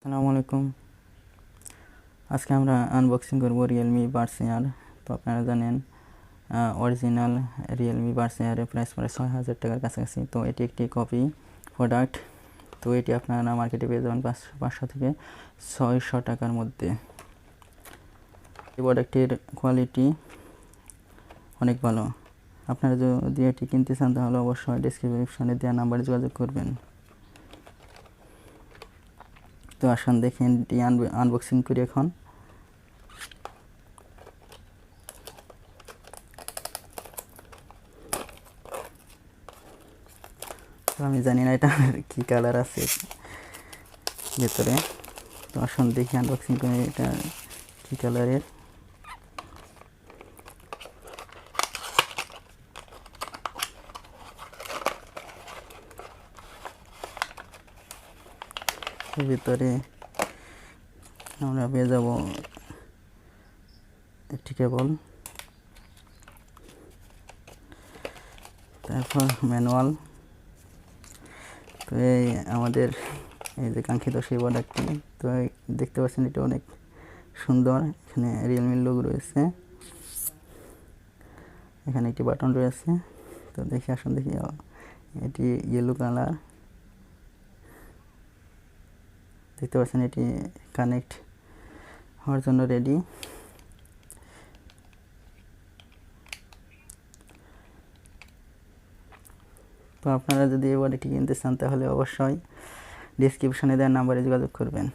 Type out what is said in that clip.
আসসালামু আলাইকুম। আজকে আমরা আনবক্সিং করব Realme Buds Air। তো আপনারা জানেন অরিজিনাল Realme Buds Air এর প্রাইস পড়ে ৬,০০০ টাকার কাছাকাছি। তো এটি একটি কপি প্রোডাক্ট। তো এটি আপনারা মার্কেটে পেয়ে যাবেন ৫০০ থেকে ৬০০ টাকার মধ্যে। এই প্রোডাক্টের কোয়ালিটি অনেক ভালো। আপনারা যদি এটি কিনতে চান তাহলে অবশ্যই ডেসক্রিপশনে দেওয়া নাম্বারে যোগাযোগ করবেন। তো আসুন দেখেন এটি আনবক্সিং করি এখন। তো আমি জানি না এটা কি কালার আছে ভেতরে। তো আসুন দেখি আনবক্সিং করে এটা কি কালারের। ভিতরে আমরা পেয়ে যাব একটি কেবল, তারপর ম্যানুয়াল। তো এই আমাদের এই যে কাঙ্ক্ষিত সেই প্রোডাক্টটি। তো দেখতে পাচ্ছেন এটা অনেক সুন্দর। এখানে রিয়েলমির লোগো রয়েছে, এখানে একটি বাটন রয়েছে। তো দেখি আসুন দেখি, এটি ইয়েলো কালার। দেখতে পাচ্ছেন এটি কানেক্ট হওয়ার জন্য রেডি। তো আপনারা যদি এই প্রোডাক্টটি কিনতে চান তাহলে অবশ্যই ডেসক্রিপশনে দেওয়া নাম্বারে যোগাযোগ করবেন।